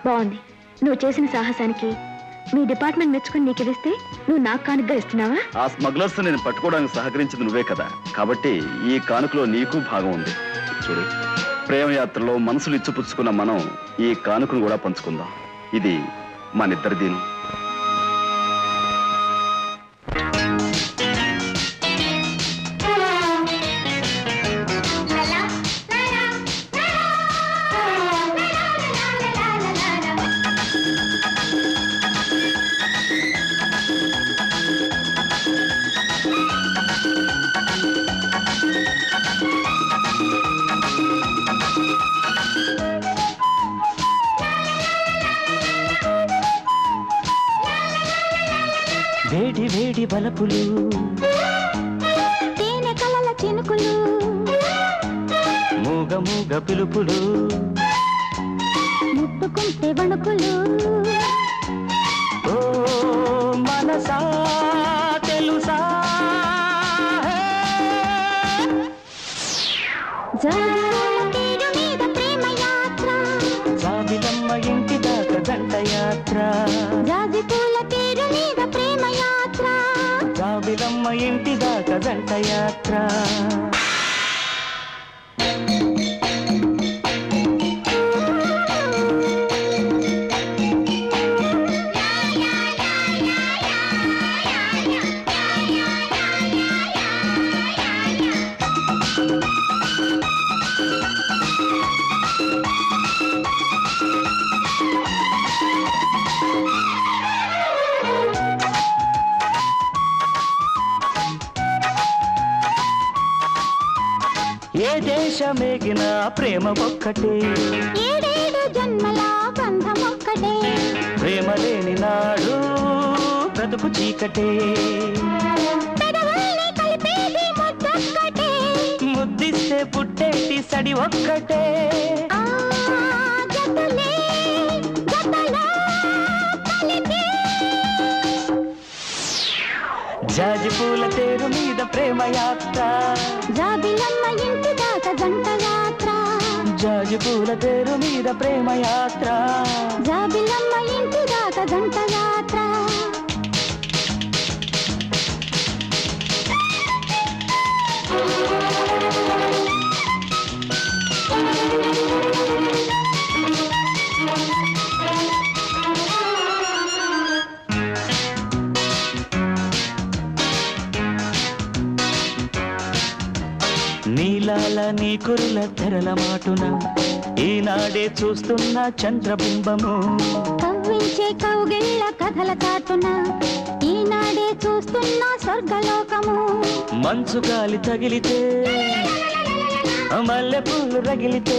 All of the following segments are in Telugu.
బాగుంది. నువ్వు చేసిన సాహసానికి మీ డిపార్ట్మెంట్ మెచ్చుకుని నీకు ఇస్తే నువ్వు నాకు కానుకగా ఇస్తున్నావా? ఆ స్మగ్లర్స్ నేను పట్టుకోవడానికి సహకరించింది నువ్వే కదా, కాబట్టి ఈ కానుకలో నీకు భాగం ఉంది. చూడు, ప్రేమయాత్రలో మనసులు ఇచ్చిపుచ్చుకున్న మనం ఈ కానుకను కూడా పంచుకుందాం. ఇది మనిద్దరిదీను. వేడి వేడి బలపులు, తేనె కలల చినుకులు, మూగ మూగ పిలుపులు, ముట్టుకుంటే వణుకులు. ఓ మనసా తెలుసా, జాబిలమ్మ మీద ప్రేమ యాత్ర, జాబిలమ్మ ఇంటి దాకా జంట యాత్ర, జాజి పూల తీరు మీద ప్రేమ యాత్ర, జాబిలమ్మ ఇంటి దాకా జంట యాత్ర. ఏ దేశమేగిన ప్రేమ ఒక్కటే, ఏడేడు జన్మల బంధం ఒక్కటే, ప్రేమ లేని నాడు బ్రతుకు చీకటే, పెదవుల్ని కలిపేది ముద్దొక్కటే, ముద్దిస్తే పుట్టేటి సడి ఒక్కటే. ఆ జతలే జతలో కలిపే, జాజి పూల తేరు మీద ప్రేమ యాత్ర, జాబిలమ్మ ఇంటి దాకా జంట యాత్ర, జాజి పూల తేరు మీద ప్రేమ యాత్ర, జాబిలమ్మ ఇంటి దాకా జంట యాత్ర. నీలాల నీ కురుల తెరల మాటున ఈనాడే చూస్తున్న చంద్రబింబము, కవ్వించే కౌగిళ్ళ కథల చాటున ఈనాడే చూస్తున్న స్వర్గలోకము, మంచు గాలి తగిలితే మల్లె పూలు రగిలితే,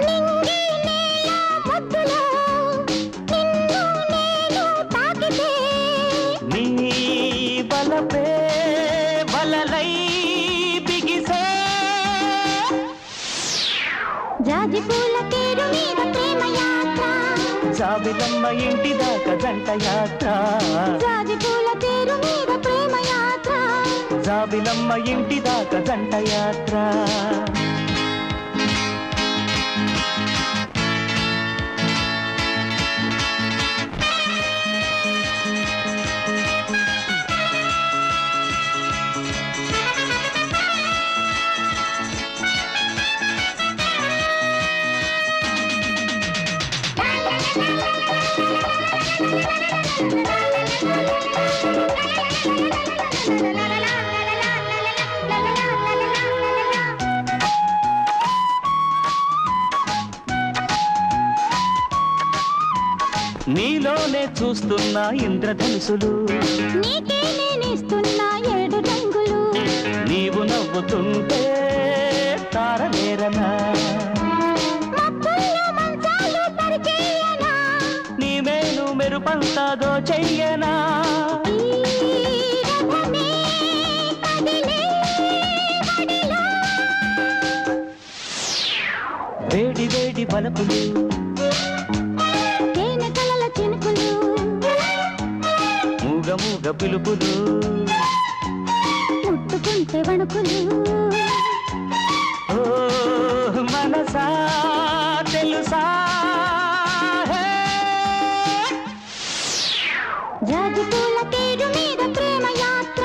నింగి నేల మధ్యలో నిన్ను నేను తాకితే, నీ బలపే బలలై బిగిసే, జాజి పూల తీరు మీద ప్రేమ యాత్ర, జాబిలమ్మ ఇంటి దాకా జంట యాత్ర, జాజి పూల తీరు మీద ప్రేమ యాత్ర, జాబిలమ్మ ఇంటి దాకా జంట యాత్ర. నీలోనే చూస్తున్నా ఇంద్రధనుసులు, నీకే నేనిస్తున్న ఏడు రంగులు, నీవు నవ్వుతుంటే తారనేరనా, మబ్బుల్లో మంచాలు పరిచేయనా, నీ మేలు మెరుపంతా దోచెయ్యనా, ఈ రథమే కదిలే బడిలో, వేడి వేడి బలపులు, తేనె కలల చినుకులు, మూగ మూగ పిలుపులు, ముట్టుకుంటే వణుకులు. ఓ మనసా తెలుసా, జాజి పూల తేరు మీద ప్రేమ యాత్ర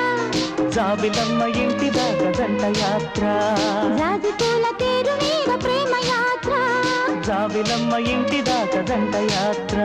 జాబిలమ్మ ఇంటి దాకా జంట యాత్ర జాజి పూల తేరు మీద ప్రేమ యాత్ర జాబిలమ్మ ఇంటి దాకా జంట యాత్ర